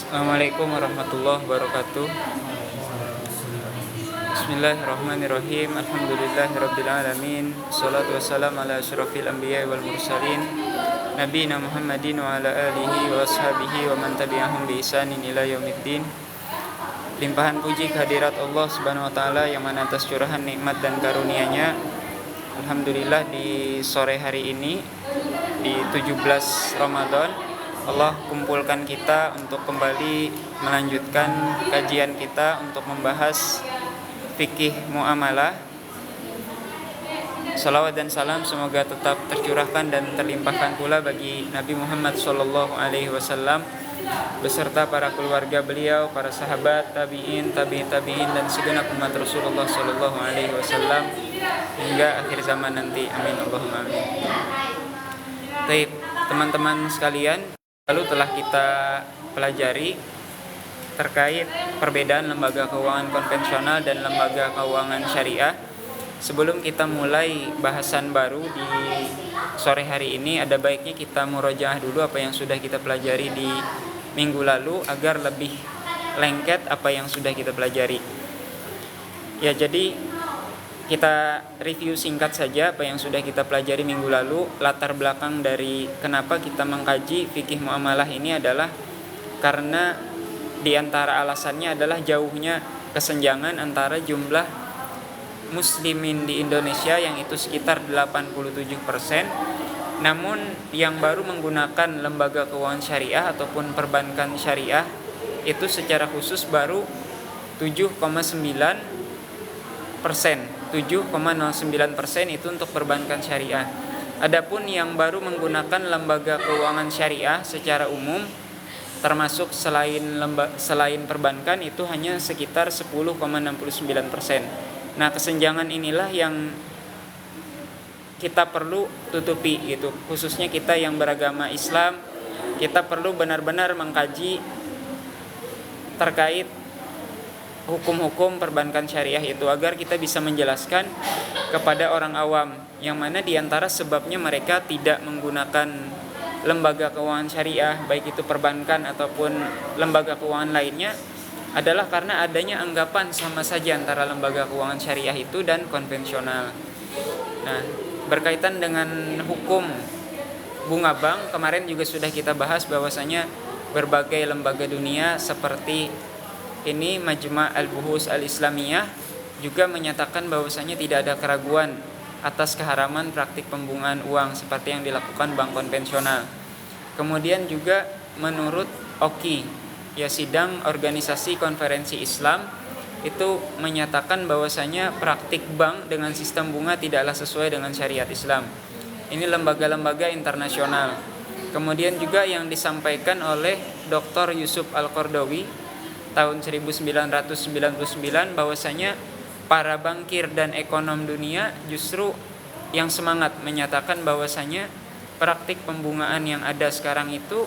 Assalamualaikum warahmatullahi wabarakatuh. Bismillahirrahmanirrahim. Alhamdulillahirabbil alamin. Shalatu wassalamu ala asyrafil anbiya'i wal mursalin nabiyina Muhammadin wa ala alihi wa ashabihi wa man tabi'ahum bi ihsanin ila yaumiddin. Limpahan puji kehadirat Allah Subhanahu wa taala yang mana atas curahan nikmat dan karunia-Nya, alhamdulillah di sore hari ini di 17 Ramadan Allah kumpulkan kita untuk kembali melanjutkan kajian kita untuk membahas fikih muamalah. Salawat dan salam semoga tetap tercurahkan dan terlimpahkan pula bagi Nabi Muhammad SAW beserta para keluarga beliau, para sahabat, tabi'in dan segenap umat Rasulullah SAW hingga akhir zaman nanti. Amin Allahumma amin. Baik, teman-teman sekalian, lalu telah kita pelajari terkait perbedaan lembaga keuangan konvensional dan lembaga keuangan syariah. Sebelum kita mulai bahasan baru di sore hari ini, ada baiknya kita murojaah dulu apa yang sudah kita pelajari di minggu lalu agar lebih lengket apa yang sudah kita pelajari. Ya, jadi kita review singkat saja apa yang sudah kita pelajari minggu lalu. Latar belakang dari kenapa kita mengkaji fikih muamalah ini adalah karena di antara alasannya adalah jauhnya kesenjangan antara jumlah muslimin di Indonesia yang itu sekitar 87%, namun yang baru menggunakan lembaga keuangan syariah ataupun perbankan syariah itu secara khusus baru 7,09% itu untuk perbankan syariah. Adapun yang baru menggunakan lembaga keuangan syariah secara umum termasuk selain perbankan itu hanya sekitar 10,69%. Nah, kesenjangan inilah yang kita perlu tutupi gitu. Khususnya kita yang beragama Islam, kita perlu benar-benar mengkaji terkait hukum-hukum perbankan syariah itu agar kita bisa menjelaskan kepada orang awam yang mana diantara sebabnya mereka tidak menggunakan lembaga keuangan syariah baik itu perbankan ataupun lembaga keuangan lainnya adalah karena adanya anggapan sama saja antara lembaga keuangan syariah itu dan konvensional. Nah, berkaitan dengan hukum bunga bank kemarin juga sudah kita bahas bahwasanya berbagai lembaga dunia seperti ini Majma' Al-Buhus Al-Islamiyah juga menyatakan bahwasanya tidak ada keraguan atas keharaman praktik pembungaan uang seperti yang dilakukan bank konvensional. Kemudian juga menurut OKI, ya Sidang Organisasi Konferensi Islam, itu menyatakan bahwasanya praktik bank dengan sistem bunga tidaklah sesuai dengan syariat Islam. Ini lembaga-lembaga internasional. Kemudian juga yang disampaikan oleh Dr. Yusuf Al-Qardawi tahun 1999 bahwasanya para bankir dan ekonom dunia justru yang semangat menyatakan bahwasanya praktik pembungaan yang ada sekarang itu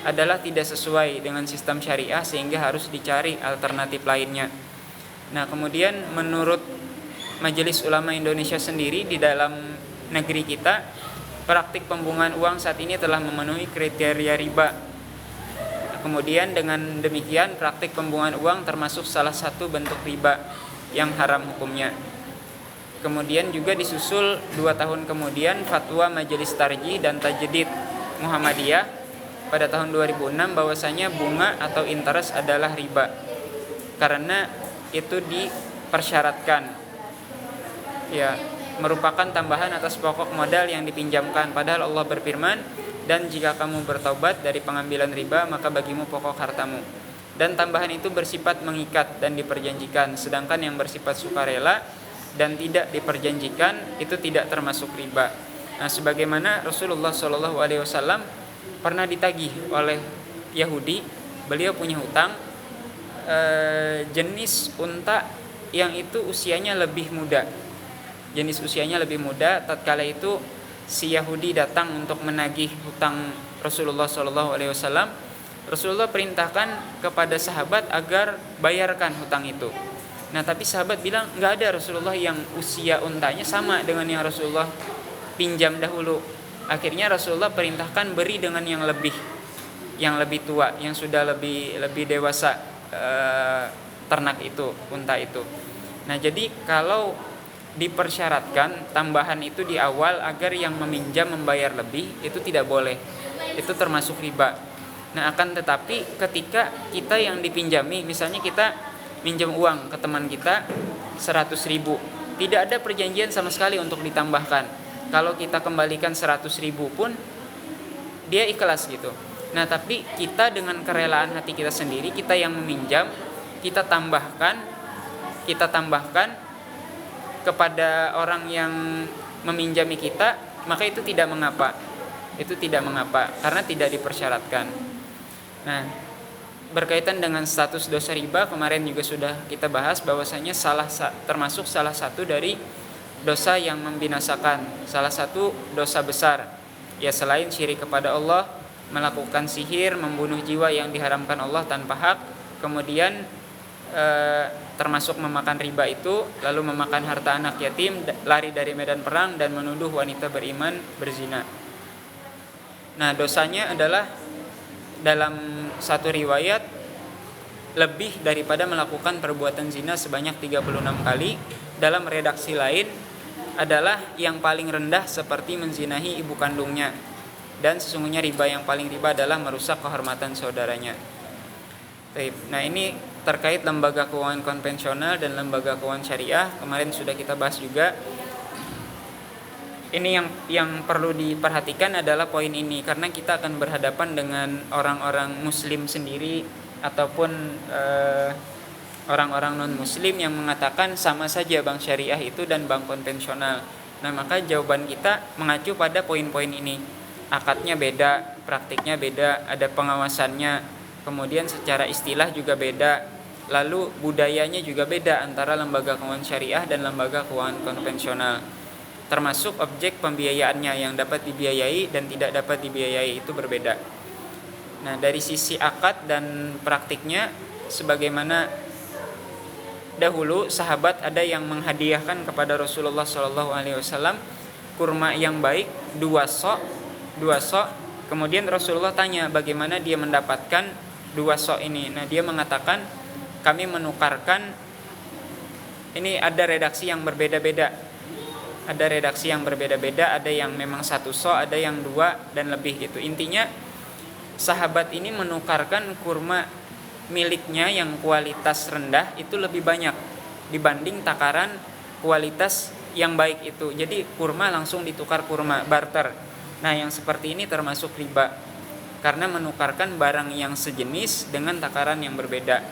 adalah tidak sesuai dengan sistem syariah sehingga harus dicari alternatif lainnya. Nah, kemudian menurut Majelis Ulama Indonesia sendiri di dalam negeri kita praktik pembungaan uang saat ini telah memenuhi kriteria riba. Kemudian dengan demikian praktik pembungaan uang termasuk salah satu bentuk riba yang haram hukumnya. Kemudian juga disusul 2 tahun kemudian fatwa Majelis Tarjih dan Tajdid Muhammadiyah pada tahun 2006 bahwasanya bunga atau interest adalah riba karena itu dipersyaratkan ya merupakan tambahan atas pokok modal yang dipinjamkan, padahal Allah berfirman, dan jika kamu bertaubat dari pengambilan riba maka bagimu pokok hartamu. Dan tambahan itu bersifat mengikat dan diperjanjikan, sedangkan yang bersifat sukarela dan tidak diperjanjikan itu tidak termasuk riba. Nah, sebagaimana Rasulullah SAW pernah ditagih oleh Yahudi, beliau punya hutang jenis unta yang itu usianya lebih muda. Tatkala itu si Yahudi datang untuk menagih hutang Rasulullah SAW. Rasulullah perintahkan kepada sahabat agar bayarkan hutang itu. Nah, tapi sahabat bilang nggak ada Rasulullah yang usia untanya sama dengan yang Rasulullah pinjam dahulu. Akhirnya Rasulullah perintahkan beri dengan yang lebih. yang lebih tua, yang sudah lebih dewasa, ternak itu, unta itu. Nah, jadi kalau dipersyaratkan tambahan itu di awal agar yang meminjam membayar lebih, itu tidak boleh. Itu termasuk riba. Nah, akan tetapi ketika kita yang dipinjami, misalnya kita minjam uang ke teman kita 100.000, tidak ada perjanjian sama sekali untuk ditambahkan. Kalau kita kembalikan 100.000 pun dia ikhlas gitu. Nah, tapi kita dengan kerelaan hati kita sendiri, kita yang meminjam, kita tambahkan kepada orang yang meminjami kita, maka itu tidak mengapa. Itu tidak mengapa karena tidak dipersyaratkan. Nah, berkaitan dengan status dosa riba, kemarin juga sudah kita bahas bahwasanya termasuk salah satu dari dosa yang membinasakan, salah satu dosa besar. Ya, selain syirik kepada Allah, melakukan sihir, membunuh jiwa yang diharamkan Allah tanpa hak, kemudian termasuk memakan riba itu, lalu memakan harta anak yatim, lari dari medan perang, dan menuduh wanita beriman berzina. Nah, dosanya adalah dalam satu riwayat lebih daripada melakukan perbuatan zina sebanyak 36 kali. Dalam redaksi lain adalah yang paling rendah seperti menzinahi ibu kandungnya. Dan sesungguhnya riba yang paling riba adalah merusak kehormatan saudaranya. Nah, ini terkait lembaga keuangan konvensional dan lembaga keuangan syariah. Kemarin sudah kita bahas juga. Ini yang perlu diperhatikan adalah poin ini, karena kita akan berhadapan dengan orang-orang muslim sendiri ataupun orang-orang non-muslim yang mengatakan sama saja bank syariah itu dan bank konvensional. Nah, maka jawaban kita mengacu pada poin-poin ini. Akadnya beda, praktiknya beda, ada pengawasannya, kemudian secara istilah juga beda, lalu budayanya juga beda antara lembaga keuangan syariah dan lembaga keuangan konvensional. Termasuk objek pembiayaannya, yang dapat dibiayai dan tidak dapat dibiayai itu berbeda. Nah, dari sisi akad dan praktiknya, sebagaimana dahulu sahabat ada yang menghadiahkan kepada Rasulullah SAW kurma yang baik, dua sok. Kemudian Rasulullah tanya bagaimana dia mendapatkan dua sok ini. Nah, dia mengatakan kami menukarkan, ini ada redaksi yang berbeda-beda. Ada yang memang satu sok, ada yang dua dan lebih gitu. Intinya sahabat ini menukarkan kurma miliknya yang kualitas rendah itu lebih banyak dibanding takaran kualitas yang baik itu. Jadi kurma langsung ditukar kurma, barter. Nah, yang seperti ini termasuk riba karena menukarkan barang yang sejenis dengan takaran yang berbeda.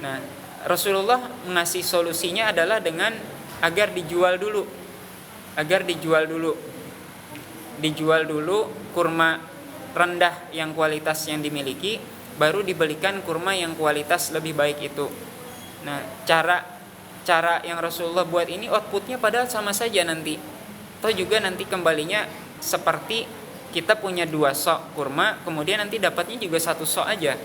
Nah, Rasulullah mengasih solusinya adalah dengan agar dijual dulu kurma rendah yang kualitas yang dimiliki, baru dibelikan kurma yang kualitas lebih baik itu. Nah, cara yang Rasulullah buat ini outputnya padahal sama saja nanti. Atau juga nanti kembalinya seperti kita punya dua sok kurma, kemudian nanti dapatnya juga satu sok aja.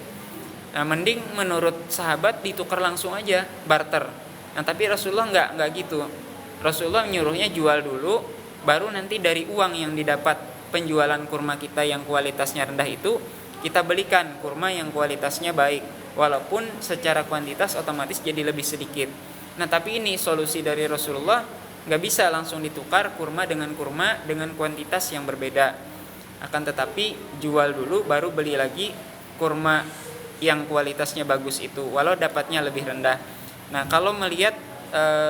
Nah, mending menurut sahabat ditukar langsung aja, barter. Nah, tapi Rasulullah enggak gitu. Rasulullah nyuruhnya jual dulu, baru nanti dari uang yang didapat penjualan kurma kita yang kualitasnya rendah itu, kita belikan kurma yang kualitasnya baik, walaupun secara kuantitas otomatis jadi lebih sedikit. Nah, tapi ini solusi dari Rasulullah, nggak bisa langsung ditukar kurma dengan kuantitas yang berbeda. Akan tetapi jual dulu baru beli lagi kurma yang kualitasnya bagus itu, walau dapatnya lebih rendah. Nah, kalau melihat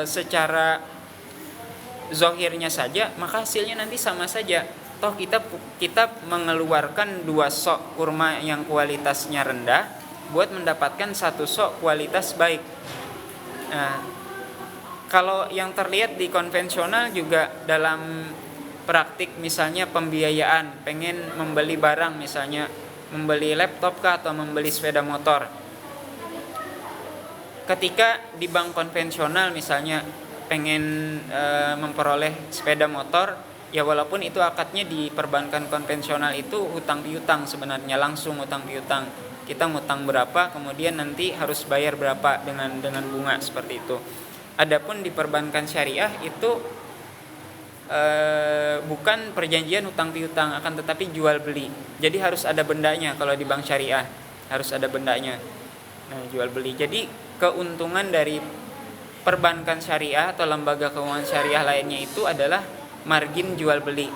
secara zahirnya saja, maka hasilnya nanti sama saja. Toh kita mengeluarkan dua sok kurma yang kualitasnya rendah buat mendapatkan satu sok kualitas baik. Nah, kalau yang terlihat di konvensional juga dalam praktik, misalnya pembiayaan, pengen membeli barang, misalnya membeli laptop kah atau membeli sepeda motor. Ketika di bank konvensional misalnya pengen memperoleh sepeda motor, ya walaupun itu akadnya di perbankan konvensional itu hutang piutang, sebenarnya langsung hutang piutang. Kita ngutang berapa, kemudian nanti harus bayar berapa dengan bunga seperti itu. Adapun di perbankan syariah itu bukan perjanjian hutang piutang, akan tetapi jual beli. Jadi harus ada bendanya kalau di bank syariah, harus ada bendanya. Nah, jual beli. Jadi keuntungan dari perbankan syariah atau lembaga keuangan syariah lainnya itu adalah margin jual beli.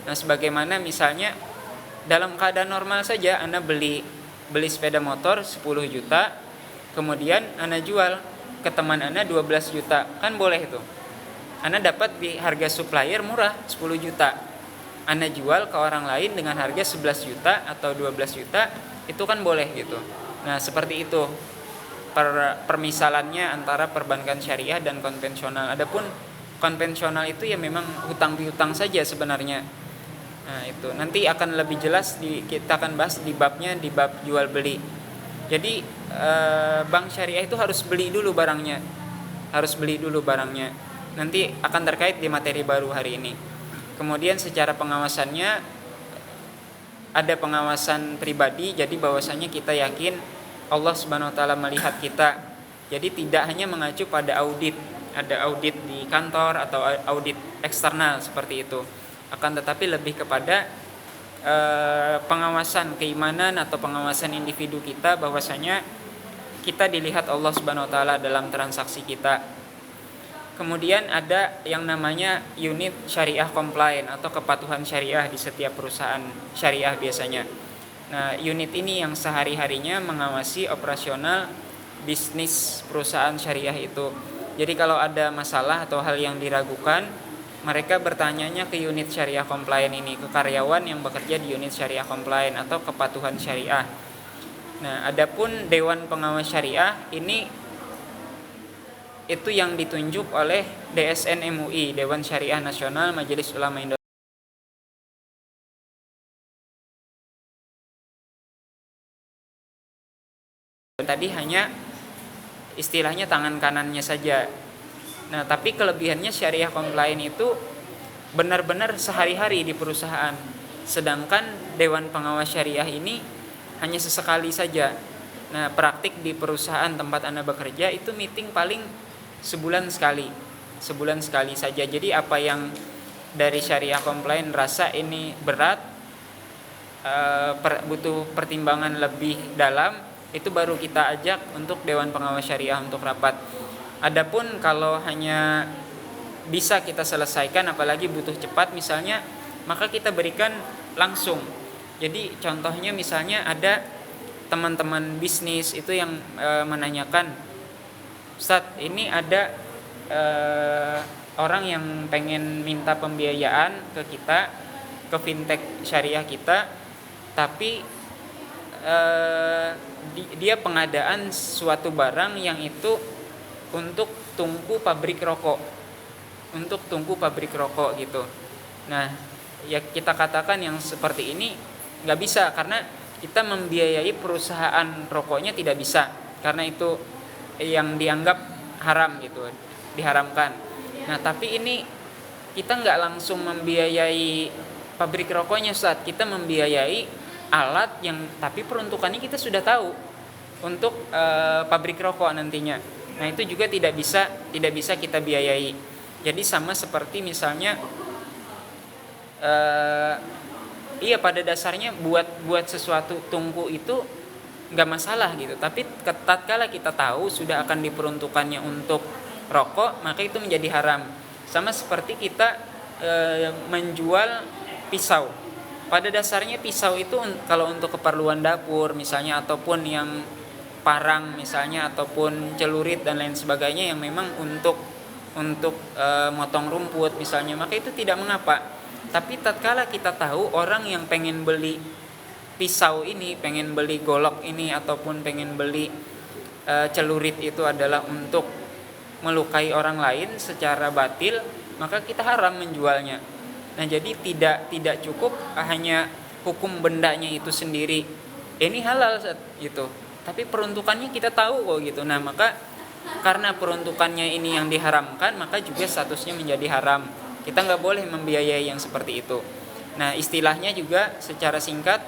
Nah, sebagaimana misalnya dalam keadaan normal saja Anda beli sepeda motor 10 juta, kemudian Anda jual ke teman Anda 12 juta, kan boleh itu. Anda dapat di harga supplier murah 10 juta. Anda jual ke orang lain dengan harga 11 juta atau 12 juta, itu kan boleh gitu. Nah, seperti itu permisalannya antara perbankan syariah dan konvensional. Adapun konvensional itu ya memang hutang piutang saja sebenarnya. Nah, itu nanti akan lebih jelas kita akan bahas di bab jual beli. Jadi bank syariah itu harus beli dulu barangnya. Nanti akan terkait di materi baru hari ini. Kemudian secara pengawasannya ada pengawasan pribadi, jadi bahwasanya kita yakin Allah Subhanahu wa taala melihat kita. Jadi tidak hanya mengacu pada audit, ada audit di kantor atau audit eksternal seperti itu. Akan tetapi lebih kepada pengawasan keimanan atau pengawasan individu kita, bahwasanya kita dilihat Allah Subhanahu wa taala dalam transaksi kita. Kemudian ada yang namanya unit syariah compliant atau kepatuhan syariah di setiap perusahaan syariah biasanya. Nah, unit ini yang sehari-harinya mengawasi operasional bisnis perusahaan syariah itu. Jadi kalau ada masalah atau hal yang diragukan, mereka bertanyanya ke unit syariah compliant ini, ke karyawan yang bekerja di unit syariah compliant atau kepatuhan syariah. Nah, adapun Dewan Pengawas Syariah ini itu yang ditunjuk oleh DSN MUI, Dewan Syariah Nasional Majelis Ulama Indonesia. Tadi hanya istilahnya tangan kanannya saja. Nah, tapi kelebihannya syariah compliant itu benar-benar sehari-hari di perusahaan. Sedangkan Dewan Pengawas Syariah ini hanya sesekali saja. Nah, praktik di perusahaan tempat Anda bekerja itu meeting paling sebulan sekali saja. Jadi apa yang dari syariah compliant rasa ini berat, butuh pertimbangan lebih dalam, itu baru kita ajak untuk Dewan Pengawas Syariah untuk rapat. Adapun kalau hanya bisa kita selesaikan, apalagi butuh cepat misalnya, maka kita berikan langsung. Jadi contohnya misalnya ada teman-teman bisnis itu yang menanyakan, Ustadz, ini ada orang yang pengen minta pembiayaan ke kita, ke fintech syariah kita, tapi dia pengadaan suatu barang yang itu untuk tungku pabrik rokok gitu. Nah, ya kita katakan yang seperti ini nggak bisa, karena kita membiayai perusahaan rokoknya tidak bisa, karena itu yang dianggap haram gitu, diharamkan. Nah, tapi ini kita nggak langsung membiayai pabrik rokoknya, saat kita membiayai alat yang tapi peruntukannya kita sudah tahu untuk pabrik rokok nantinya. Nah, itu juga tidak bisa kita biayai. Jadi sama seperti misalnya pada dasarnya buat sesuatu tungku itu nggak masalah gitu, tapi tatkala kita tahu sudah akan diperuntukannya untuk rokok, maka itu menjadi haram. Sama seperti kita menjual pisau. Pada dasarnya pisau itu kalau untuk keperluan dapur misalnya, ataupun yang parang misalnya, ataupun celurit dan lain sebagainya yang memang untuk motong rumput misalnya, maka itu tidak mengapa. Tapi tatkala kita tahu orang yang pengen beli pisau ini, pengen beli golok ini, ataupun pengen beli celurit itu adalah untuk melukai orang lain secara batil, maka kita haram menjualnya. Nah, jadi tidak cukup hanya hukum bendanya itu sendiri, ini halal gitu, tapi peruntukannya kita tahu kok gitu. Nah, maka karena peruntukannya ini yang diharamkan, maka juga statusnya menjadi haram. Kita nggak boleh membiayai yang seperti itu. Nah, istilahnya juga secara singkat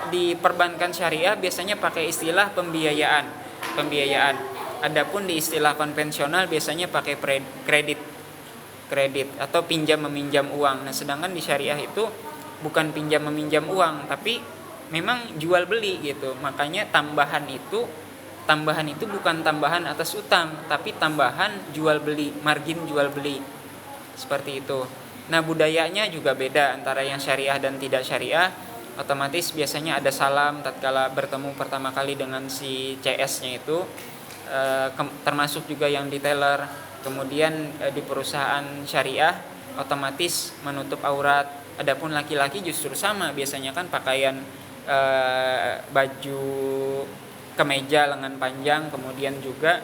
di perbankan syariah biasanya pakai istilah pembiayaan. Adapun di istilah konvensional biasanya pakai kredit. kredit atau pinjam meminjam uang. Nah, sedangkan di syariah itu bukan pinjam meminjam uang, tapi memang jual beli gitu. Makanya tambahan itu bukan tambahan atas utang, tapi tambahan jual beli, margin jual beli. Seperti itu. Nah, budayanya juga beda antara yang syariah dan tidak syariah. Otomatis biasanya ada salam tatkala bertemu pertama kali dengan si CS-nya itu, termasuk juga yang di teller. Kemudian di perusahaan syariah otomatis menutup aurat. Adapun laki-laki justru sama, biasanya kan pakaian baju kemeja lengan panjang, kemudian juga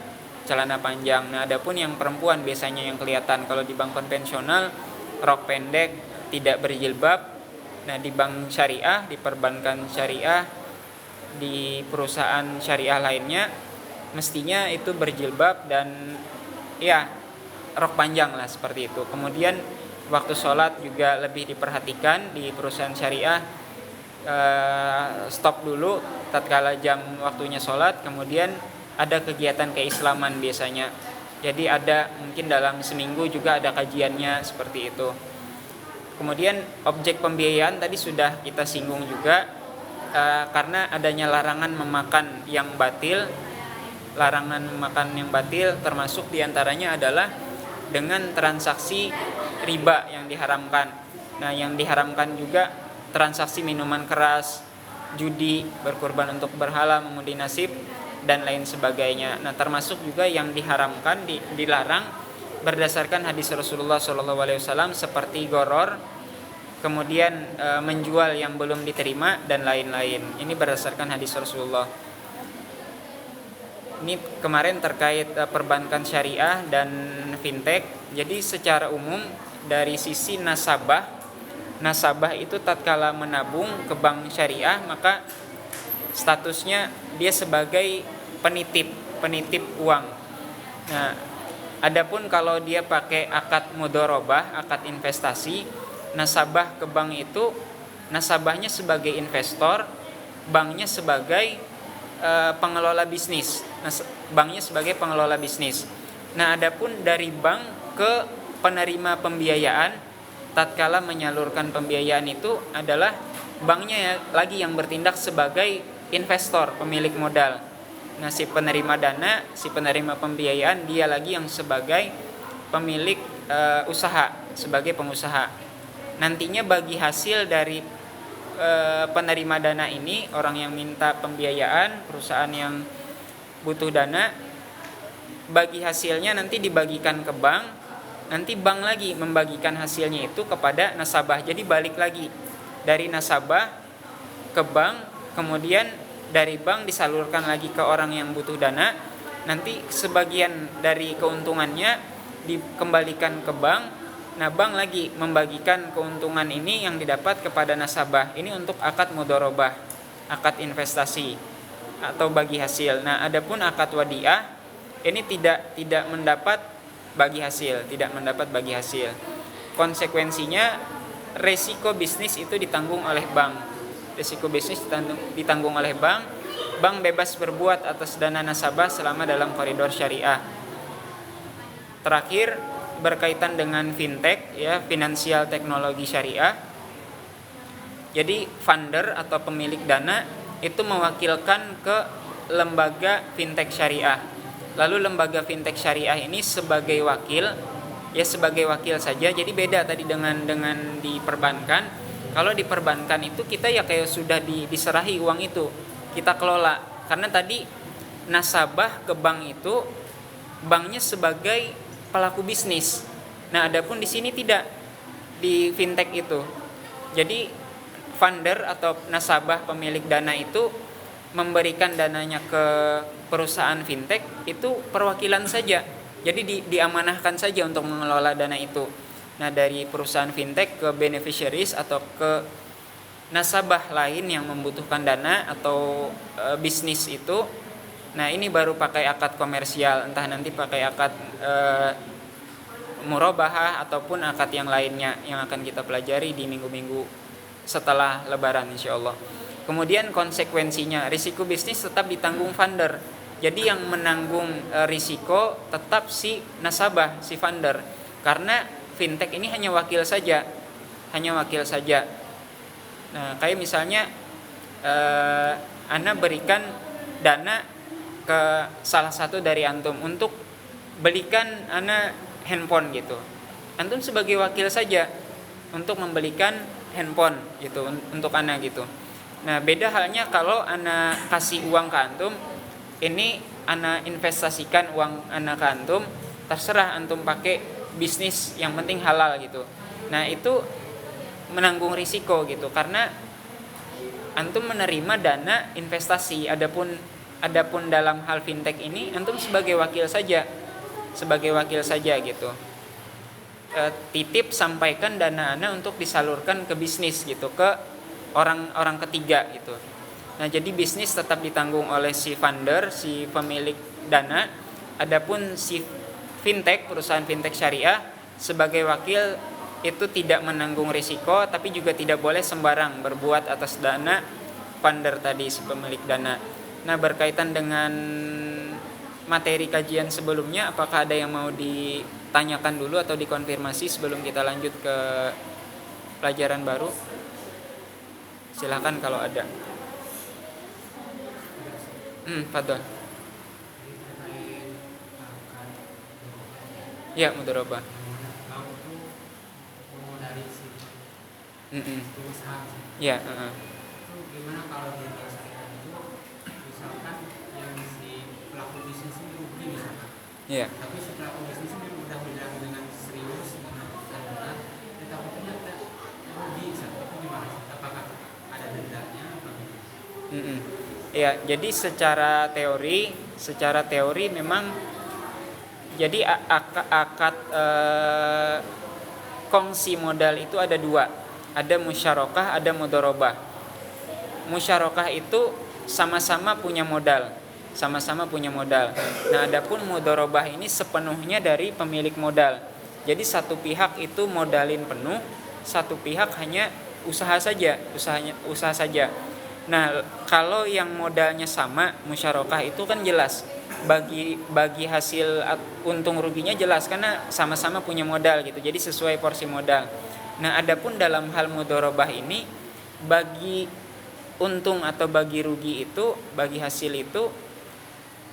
celana panjang. Nah, adapun yang perempuan biasanya yang kelihatan kalau di bank konvensional rok pendek, tidak berjilbab. Nah, di bank syariah, di perbankan syariah, di perusahaan syariah lainnya mestinya itu berjilbab dan ya rok panjang lah, seperti itu. Kemudian waktu sholat juga lebih diperhatikan di perusahaan syariah. Stop dulu tatkala jam waktunya sholat, kemudian ada kegiatan keislaman biasanya. Jadi ada mungkin dalam seminggu juga ada kajiannya, seperti itu. Kemudian objek pembiayaan tadi sudah kita singgung juga, karena adanya larangan memakan yang batil. Larangan memakan yang batil termasuk diantaranya adalah dengan transaksi riba yang diharamkan. Nah, yang diharamkan juga transaksi minuman keras, judi, berkorban untuk berhala, mengundi nasib, dan lain sebagainya. Nah, termasuk juga yang diharamkan, dilarang berdasarkan hadis Rasulullah SAW seperti goror, kemudian menjual yang belum diterima, dan lain-lain. Ini berdasarkan hadis Rasulullah. Ini kemarin terkait perbankan syariah dan fintech. Jadi secara umum dari sisi nasabah itu tatkala menabung ke bank syariah, maka statusnya dia sebagai penitip uang. Nah, adapun kalau dia pakai akad mudharabah, akad investasi, nasabah ke bank itu nasabahnya sebagai investor, banknya sebagai pengelola bisnis. Banknya sebagai pengelola bisnis. Nah, adapun dari bank ke penerima pembiayaan, tatkala menyalurkan pembiayaan itu adalah banknya lagi yang bertindak sebagai investor, pemilik modal. Nah, si penerima dana, si penerima pembiayaan, dia lagi yang sebagai pemilik usaha, sebagai pengusaha. Nantinya bagi hasil dari penerima dana ini, orang yang minta pembiayaan, perusahaan yang butuh dana, bagi hasilnya nanti dibagikan ke bank. Nanti bank lagi membagikan hasilnya itu kepada nasabah. Jadi balik lagi dari nasabah ke bank, kemudian dari bank disalurkan lagi ke orang yang butuh dana. Nanti sebagian dari keuntungannya dikembalikan ke bank. Nah, bank lagi membagikan keuntungan ini yang didapat kepada nasabah. Ini untuk akad mudharabah, akad investasi atau bagi hasil. Nah, adapun akad wadiah ini tidak mendapat bagi hasil, Konsekuensinya resiko bisnis itu ditanggung oleh bank. Resiko bisnis ditanggung oleh bank. Bank bebas berbuat atas dana nasabah selama dalam koridor syariah. Terakhir, berkaitan dengan fintech, ya, finansial teknologi syariah. Jadi funder atau pemilik dana itu mewakilkan ke lembaga fintech syariah. Lalu lembaga fintech syariah ini sebagai wakil, ya sebagai wakil saja. Jadi beda tadi dengan di perbankan. Kalau di perbankan itu kita ya kayak sudah diserahi uang itu, kita kelola. Karena tadi nasabah ke bank itu, banknya sebagai pelaku bisnis. Nah, adapun di sini tidak, di fintech itu. Jadi funder atau nasabah pemilik dana itu memberikan dananya ke perusahaan fintech itu perwakilan saja. Jadi diamanahkan saja untuk mengelola dana itu. Nah, dari perusahaan fintech ke beneficiaries atau ke nasabah lain yang membutuhkan dana atau bisnis itu. Nah, ini baru pakai akad komersial, entah nanti pakai akad murabahah ataupun akad yang lainnya yang akan kita pelajari di minggu-minggu setelah lebaran insyaallah. Kemudian konsekuensinya, risiko bisnis tetap ditanggung funder. Jadi yang menanggung risiko tetap si nasabah, si funder. Karena fintech ini hanya wakil saja. Nah, kayak misalnya Ana berikan dana ke salah satu dari antum untuk belikan Ana handphone gitu. Antum sebagai wakil saja untuk membelikan handphone gitu untuk Ana gitu. Nah, beda halnya kalau Ana kasih uang ke antum, ini Ana investasikan uang Ana ke antum, terserah antum pakai bisnis, yang penting halal gitu. Nah, itu menanggung risiko gitu, karena antum menerima dana investasi. Adapun dalam hal fintech ini antum sebagai wakil saja gitu. Titip sampaikan dana Anda untuk disalurkan ke bisnis gitu, ke orang ketiga gitu. Nah, jadi bisnis tetap ditanggung oleh si funder, si pemilik dana. Adapun si fintech, perusahaan fintech syariah sebagai wakil itu tidak menanggung risiko, tapi juga tidak boleh sembarang berbuat atas dana funder tadi, si pemilik dana. Nah, berkaitan dengan materi kajian sebelumnya, apakah ada yang mau ditanyakan dulu atau dikonfirmasi sebelum kita lanjut ke pelajaran baru? Silakan kalau ada. Fadhol. Ya, mudharabah. Ya, Itu gimana kalau di dalam syariat itu misalkan yang si pelaku bisnis ini rugi misalkan, ya. tapi si pelaku bisnis ini udah menjalani dengan serius dengan benar, ya takutnya ada rugi, itu gimana? Apakah ada dendanya apa gitu? Ya, jadi secara teori memang jadi akad kongsi modal itu ada dua. Ada musyarakah, ada mudharabah. Musyarakah itu sama-sama punya modal. Nah, adapun mudharabah ini sepenuhnya dari pemilik modal. Jadi satu pihak itu modalin penuh, satu pihak hanya usaha saja. Nah, kalau yang modalnya sama, musyarakah itu kan jelas. Bagi hasil untung ruginya jelas karena sama-sama punya modal gitu. Jadi sesuai porsi modal. Nah, adapun dalam hal mudharabah ini, bagi untung atau bagi rugi itu, bagi hasil itu,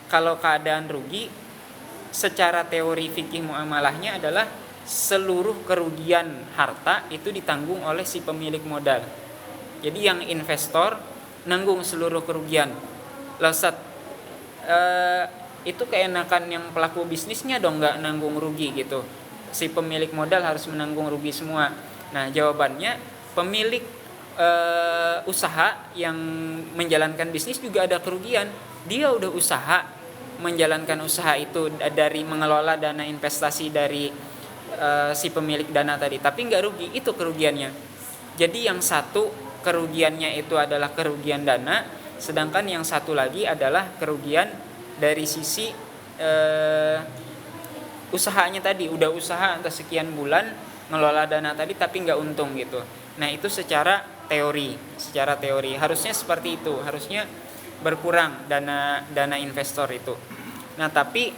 kalau keadaan rugi, secara teori fikih muamalahnya adalah seluruh kerugian harta itu ditanggung oleh si pemilik modal. Jadi yang investor nanggung seluruh kerugian. Lasat itu keenakan yang pelaku bisnisnya dong nggak nanggung rugi gitu. Si pemilik modal harus menanggung rugi semua. Nah, jawabannya pemilik usaha yang menjalankan bisnis juga ada kerugian. Dia udah usaha menjalankan usaha itu dari mengelola dana investasi dari si pemilik dana tadi, tapi nggak rugi, itu kerugiannya. Jadi yang satu kerugiannya itu adalah kerugian dana, sedangkan yang satu lagi adalah kerugian dari sisi usahanya tadi. Udah usaha entah sekian bulan ngelola dana tadi tapi nggak untung gitu. Nah, itu secara teori harusnya seperti itu, harusnya berkurang dana investor itu. Nah, tapi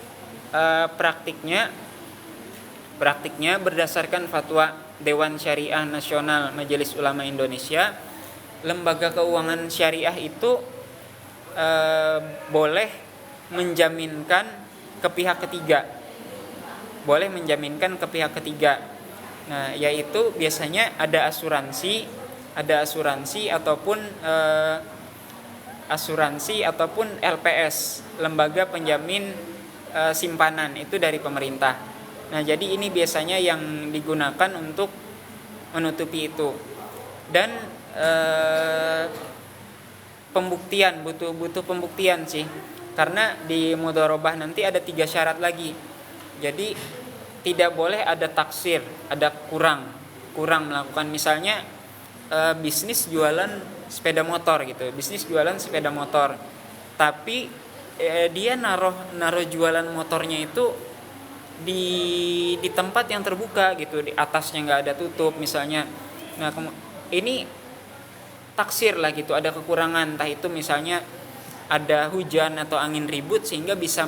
praktiknya berdasarkan fatwa Dewan Syariah Nasional Majelis Ulama Indonesia, lembaga keuangan syariah itu boleh menjaminkan ke pihak ketiga. Nah, yaitu biasanya ada asuransi ataupun LPS, lembaga penjamin simpanan, itu dari pemerintah. Nah, jadi ini biasanya yang digunakan untuk menutupi itu. Dan pembuktian, butuh pembuktian sih, karena di mudharabah nanti ada 3 syarat lagi. Jadi tidak boleh ada taksir, ada kurang melakukan, misalnya bisnis jualan sepeda motor, tapi dia naruh jualan motornya itu di tempat yang terbuka gitu, di atasnya nggak ada tutup misalnya. Nah, ini taksir lah gitu, ada kekurangan, entah itu misalnya ada hujan atau angin ribut sehingga bisa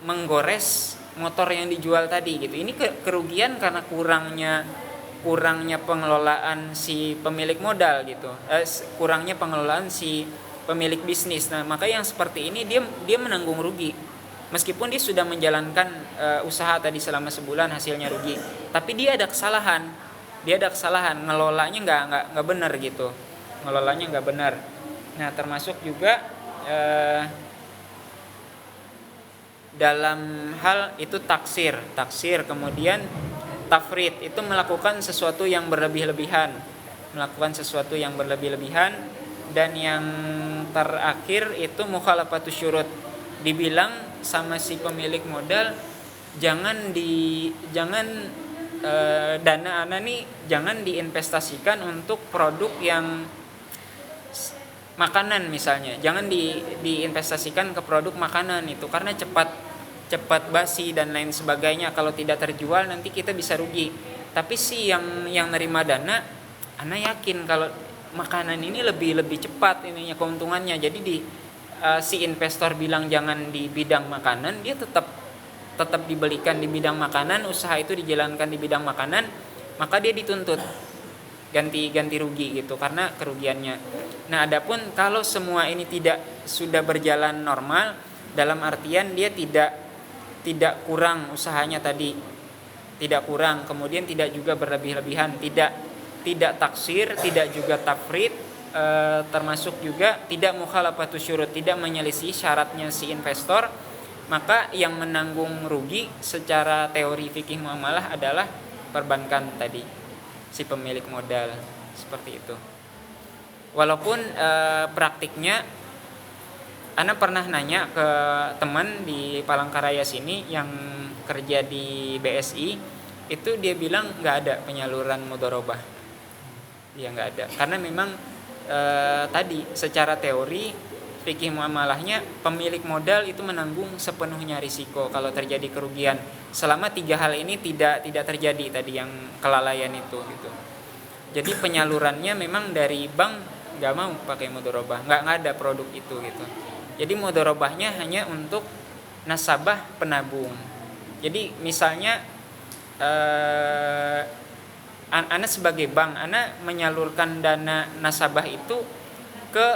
menggores motor yang dijual tadi gitu. Ini kerugian karena kurangnya pengelolaan si pemilik modal gitu, kurangnya pengelolaan si pemilik bisnis. Nah, maka yang seperti ini dia menanggung rugi meskipun dia sudah menjalankan usaha tadi selama sebulan hasilnya rugi, tapi dia ada kesalahan ngelolanya nggak benar gitu, ngelolanya nggak benar. Nah, termasuk juga dalam hal itu taksir, kemudian tafrid itu melakukan sesuatu yang berlebih-lebihan, dan yang terakhir itu mukhalafatus syurut, dibilang sama si pemilik modal dana ana nih jangan diinvestasikan untuk produk yang makanan misalnya, jangan diinvestasikan ke produk makanan itu karena cepat basi dan lain sebagainya, kalau tidak terjual nanti kita bisa rugi. Tapi si yang nerima dana, ana yakin kalau makanan ini lebih cepat ininya keuntungannya. Jadi si investor bilang jangan di bidang makanan, dia tetap dibelikan di bidang makanan, usaha itu dijalankan di bidang makanan, maka dia dituntut ganti rugi gitu karena kerugiannya. Nah, adapun kalau semua ini sudah berjalan normal, dalam artian dia tidak kurang usahanya tadi, tidak kurang, kemudian tidak juga berlebih-lebihan, tidak taksir, tidak juga tafrid, termasuk juga tidak mukhalafatus syurut, tidak menyelisih syaratnya si investor, maka yang menanggung rugi secara teori fikih muamalah adalah perbankan tadi, si pemilik modal, seperti itu. Walaupun praktiknya ana pernah nanya ke teman di Palangkaraya sini yang kerja di BSI, itu dia bilang nggak ada penyaluran mudharabah, dia nggak ada, karena memang tadi secara teori fikih muamalahnya pemilik modal itu menanggung sepenuhnya risiko kalau terjadi kerugian, selama 3 hal ini tidak terjadi tadi yang kelalaian itu gitu. Jadi penyalurannya memang dari bank nggak mau pakai mudharabah, nggak ada produk itu gitu. Jadi mudharabahnya hanya untuk nasabah penabung. Jadi misalnya ana sebagai bank, ana menyalurkan dana nasabah itu ke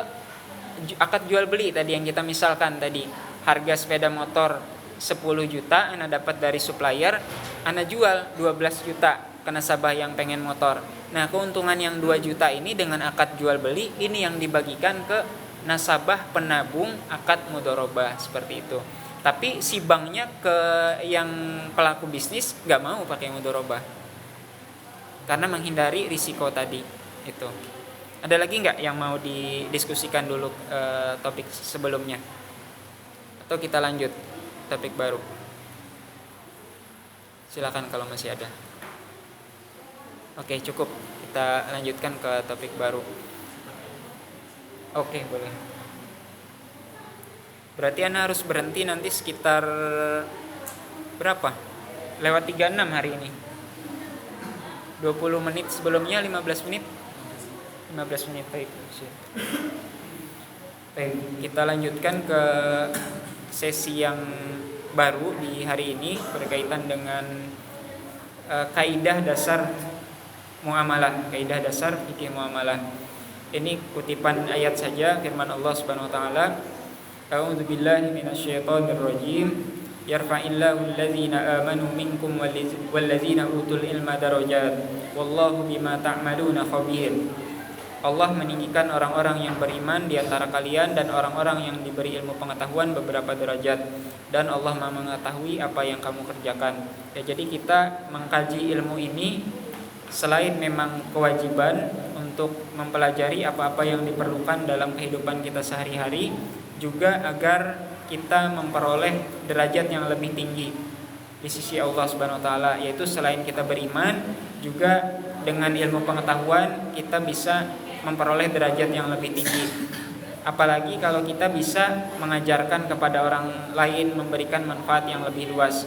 akad jual beli tadi yang kita misalkan tadi, harga sepeda motor 10 juta ana dapat dari supplier, ana jual 12 juta ke nasabah yang pengen motor. Nah, keuntungan yang 2 juta ini dengan akad jual beli ini yang dibagikan ke nasabah penabung akad mudharabah, seperti itu. Tapi si banknya ke yang pelaku bisnis nggak mau pakai mudharabah karena menghindari risiko tadi itu. Ada lagi nggak yang mau didiskusikan dulu topik sebelumnya? Atau kita lanjut topik baru? Silakan kalau masih ada. Oke, cukup. Kita lanjutkan ke topik baru. Oke, boleh. Berarti Ana harus berhenti nanti sekitar berapa? Lewat 36 hari ini. 20 menit sebelumnya, 15 menit. 15 menit baik. Baik, kita lanjutkan ke sesi yang baru di hari ini berkaitan dengan kaidah dasar muamalah, kaidah dasar fikih muamalah. Ini kutipan ayat saja, firman Allah Subhanahu wa taala, A'udzu billahi minasyaitonir rajim. Yarfa'illahu alladhina amanu minkum walladzina utul ilma darajat. Wallahu bima ta'maluna khabir. Allah meninggikan orang-orang yang beriman di antara kalian dan orang-orang yang diberi ilmu pengetahuan beberapa derajat, dan Allah Maha mengetahui apa yang kamu kerjakan. Ya, jadi kita mengkaji ilmu ini selain memang kewajiban untuk mempelajari apa-apa yang diperlukan dalam kehidupan kita sehari-hari, juga agar kita memperoleh derajat yang lebih tinggi di sisi Allah Subhanahu wa taala, yaitu selain kita beriman, juga dengan ilmu pengetahuan kita bisa memperoleh derajat yang lebih tinggi. Apalagi kalau kita bisa mengajarkan kepada orang lain, memberikan manfaat yang lebih luas.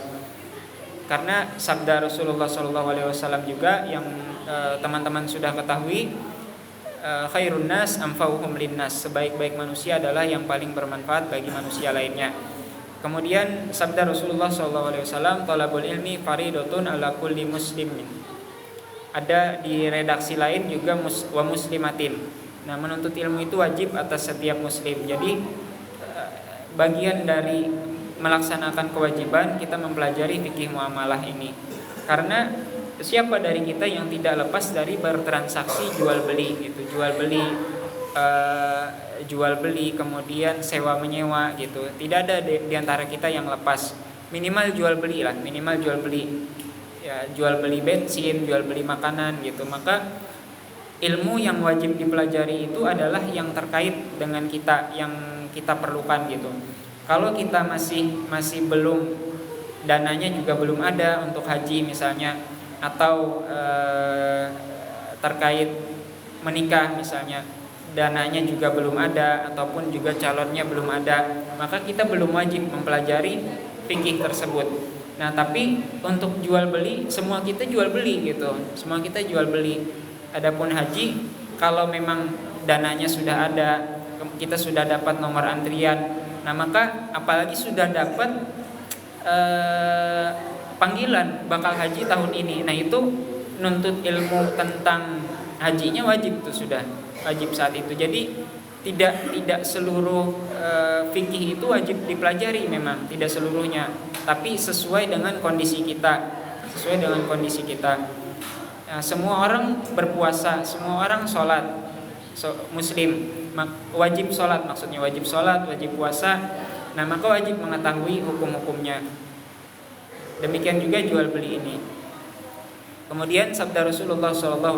Karena sabda Rasulullah SAW juga yang teman-teman sudah ketahui, khairun nas anfa'uhum linnas, sebaik-baik manusia adalah yang paling bermanfaat bagi manusia lainnya. Kemudian sabda Rasulullah SAW, talabul ilmi faridatun ala kulli muslimin. Ada di redaksi lain juga wa muslimatin. Nah, menuntut ilmu itu wajib atas setiap muslim. Jadi bagian dari melaksanakan kewajiban kita mempelajari fikih muamalah ini. Karena siapa dari kita yang tidak lepas dari bertransaksi jual beli gitu, jual beli kemudian sewa menyewa gitu. Tidak ada di antara kita yang lepas. Minimal jual beli lah, minimal jual beli. Ya, jual beli bensin, jual beli makanan gitu. Maka ilmu yang wajib dipelajari itu adalah yang terkait dengan kita, yang kita perlukan gitu. Kalau kita masih belum, dananya juga belum ada untuk haji misalnya, atau terkait menikah misalnya, dananya juga belum ada, ataupun juga calonnya belum ada, maka kita belum wajib mempelajari fikih tersebut. Nah, tapi untuk jual beli, semua kita jual beli gitu, semua kita jual beli. Adapun haji, kalau memang dananya sudah ada, kita sudah dapat nomor antrian, nah maka apalagi sudah dapat panggilan bakal haji tahun ini, nah itu nuntut ilmu tentang hajinya wajib, itu sudah wajib saat itu. Jadi tidak seluruh fikih itu wajib dipelajari, memang tidak seluruhnya, tapi sesuai dengan kondisi kita, Nah, semua orang berpuasa, semua orang sholat, muslim wajib sholat, maksudnya wajib sholat, wajib puasa. Nah, maka wajib mengetahui hukum-hukumnya. Demikian juga jual beli ini. Kemudian sabda Rasulullah SAW,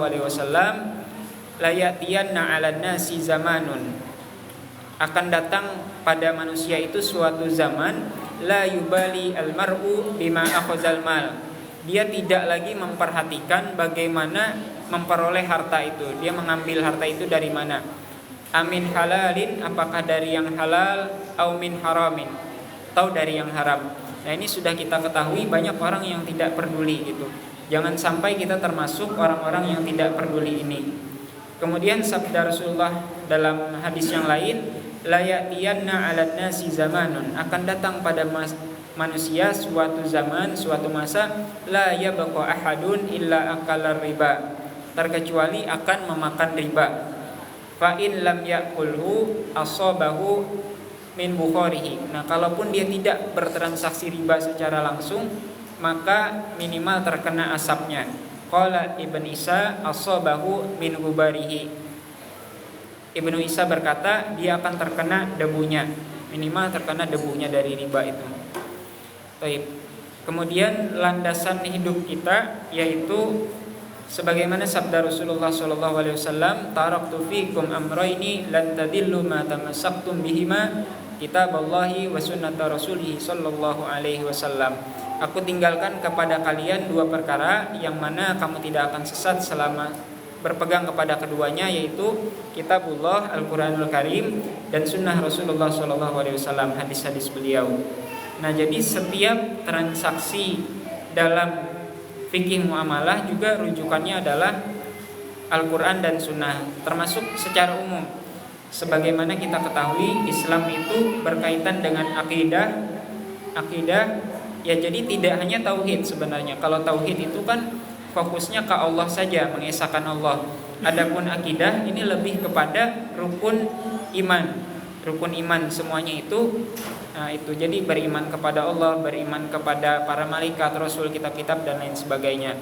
la ya'tiyanna 'alan nasi zamanun, akan datang pada manusia itu suatu zaman, la yubali al-mar'u bima akhazal mal, dia tidak lagi memperhatikan bagaimana memperoleh harta itu, dia mengambil harta itu dari mana, amin halalin, apakah dari yang halal, au min haramin, atau dari yang haram. Nah, ini sudah kita ketahui, banyak orang yang tidak peduli gitu. Jangan sampai kita termasuk orang-orang yang tidak peduli ini. Kemudian sabda Rasulullah dalam hadis yang lain, la ya'tiyanna 'alan nasi zamanun, akan datang pada manusia suatu zaman, suatu masa, la yabqa ahadun illa akala riba, terkecuali akan memakan riba. Fa in lam ya'kulhu asabahu min bukharihi. Nah, kalaupun dia tidak bertransaksi riba secara langsung, maka minimal terkena asapnya. Qala Ibn Isa asabahu min gubarihi. Ibnu Isa berkata, dia akan terkena debunya, minimal terkena debunya dari riba itu. Baik. Kemudian landasan hidup kita yaitu sebagaimana sabda Rasulullah SAW, taraktu fikum amrayni lan tadillu ma tamassaktum bihima, kitaballahi wa sunnata rasulih sallallahu alaihi wasallam. Aku tinggalkan kepada kalian dua perkara yang mana kamu tidak akan sesat selama berpegang kepada keduanya, yaitu kitabullah Al-Quranul Karim dan sunnah Rasulullah SAW, hadis-hadis beliau. Nah, jadi setiap transaksi dalam fikih muamalah juga rujukannya adalah Al-Quran dan sunnah, termasuk secara umum. Sebagaimana kita ketahui, Islam itu berkaitan dengan akidah, ya, jadi tidak hanya tauhid sebenarnya. Kalau tauhid itu kan fokusnya ke Allah saja, mengesahkan Allah. Adapun akidah ini lebih kepada rukun iman semuanya itu. Nah, itu jadi beriman kepada Allah, beriman kepada para malaikat, rasul, kitab-kitab dan lain sebagainya.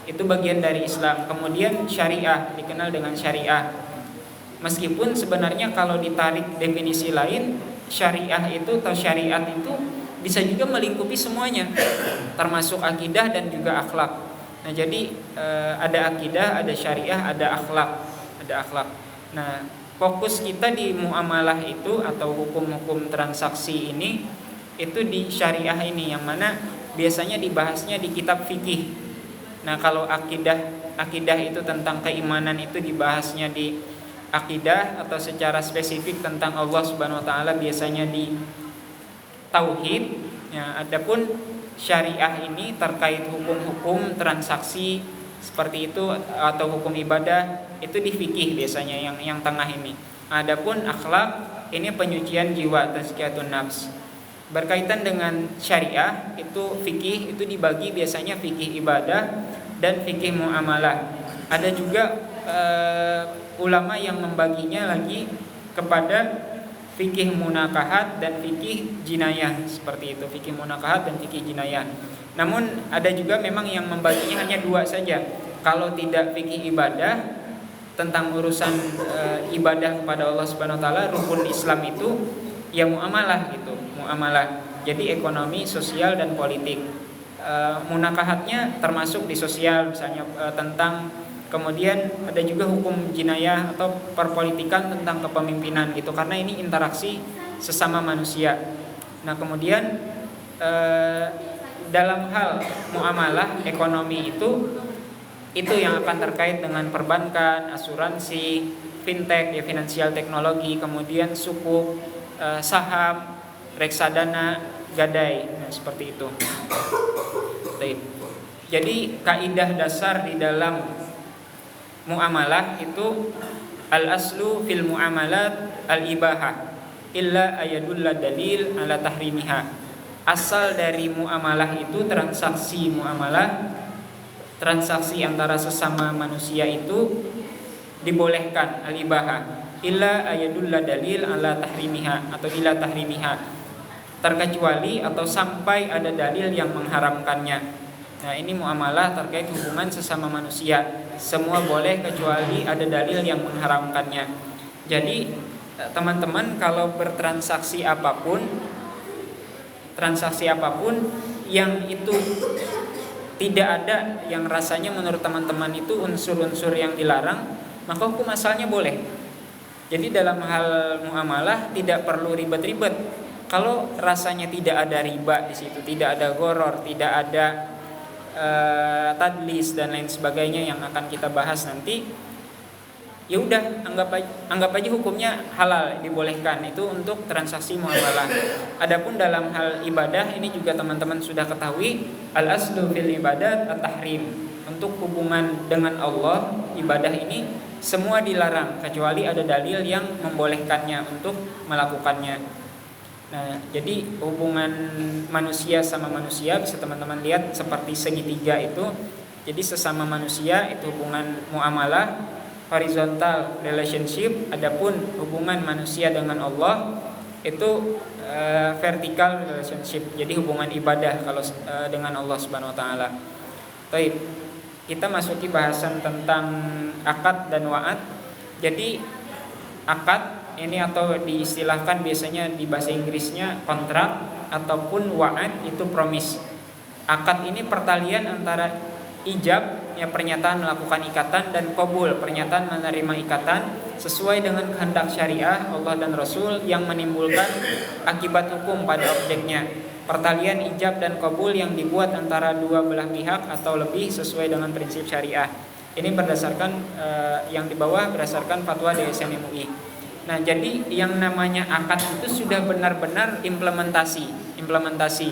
Itu bagian dari Islam. Kemudian syariah, dikenal dengan syariah. Meskipun sebenarnya kalau ditarik definisi lain, syariah itu atau syariat itu bisa juga melingkupi semuanya, termasuk akidah dan juga akhlak. Nah, jadi ada akidah, ada syariah, ada akhlak. Nah, fokus kita di muamalah itu atau hukum-hukum transaksi ini itu di syariah ini, yang mana biasanya dibahasnya di kitab fikih. Nah, kalau akidah itu tentang keimanan itu dibahasnya di akidah, atau secara spesifik tentang Allah Subhanahu wa taala biasanya di tauhid. Ya, adapun syariah ini terkait hukum-hukum transaksi seperti itu atau hukum ibadah itu di fikih biasanya yang tengah ini. Adapun akhlak ini penyucian jiwa, tazkiyatun nafs. berkaitan dengan syariah itu fikih itu dibagi biasanya fikih ibadah dan fikih muamalah. Ada juga ulama yang membaginya lagi kepada fikih munakahat dan fikih jinayah, seperti itu, fikih munakahat dan fikih jinayah. Namun ada juga memang yang membaginya hanya dua saja. Kalau tidak fikih ibadah tentang urusan ibadah kepada Allah Subhanahu wa taala, rukun Islam itu ya muamalah gitu, muamalah. Jadi ekonomi, sosial dan politik. Munakahatnya termasuk di sosial, misalnya tentang, kemudian ada juga hukum jinayah atau perpolitikan tentang kepemimpinan gitu, karena ini interaksi sesama manusia. Nah kemudian dalam hal muamalah ekonomi itu yang akan terkait dengan perbankan, asuransi, fintech ya, finansial teknologi, kemudian suku, saham, reksadana, gadai, nah, seperti itu. Jadi kaidah dasar di dalam muamalah itu al-aslu fil muamalat al-ibahah illa ayadulla dalil ala tahrimiha. Asal dari muamalah itu transaksi muamalah, transaksi antara sesama manusia itu dibolehkan, al-ibahah illa ayadulla dalil ala tahrimiha atau ila tahrimiha, terkecuali atau sampai ada dalil yang mengharamkannya. Nah ini muamalah terkait hubungan sesama manusia, semua boleh kecuali ada dalil yang mengharamkannya. Jadi teman-teman kalau bertransaksi apapun, transaksi apapun yang itu tidak ada yang rasanya menurut teman-teman itu unsur-unsur yang dilarang, maka hukum asalnya boleh. Jadi dalam hal muamalah tidak perlu ribet-ribet. Kalau rasanya tidak ada riba di situ, tidak ada gharar, tidak ada tadlis dan lain sebagainya yang akan kita bahas nanti, ya udah anggap aja hukumnya halal, dibolehkan. Itu untuk transaksi muamalah. Adapun dalam hal ibadah ini juga teman-teman sudah ketahui, al-aslu fil ibadat at-tahrim. Untuk hubungan dengan Allah, ibadah ini semua dilarang kecuali ada dalil yang membolehkannya untuk melakukannya. Nah, jadi hubungan manusia sama manusia bisa teman-teman lihat seperti segitiga itu. Jadi sesama manusia itu hubungan muamalah, horizontal relationship. Adapun hubungan manusia dengan Allah itu vertical relationship. Jadi hubungan ibadah kalau dengan Allah Subhanahu wa taala. Baik. Kita masuki bahasan tentang akad dan wa'ad. Jadi akad ini atau diistilahkan biasanya di bahasa Inggrisnya kontrak ataupun wa'ad itu promise. Akad ini pertalian antara ijab ya pernyataan melakukan ikatan dan qabul pernyataan menerima ikatan sesuai dengan kehendak syariah Allah dan Rasul yang menimbulkan akibat hukum pada objeknya. Pertalian ijab dan qabul yang dibuat antara dua belah pihak atau lebih sesuai dengan prinsip syariah. Ini berdasarkan yang di bawah berdasarkan fatwa DSM MUI. Nah, jadi yang namanya akad itu sudah benar-benar implementasi.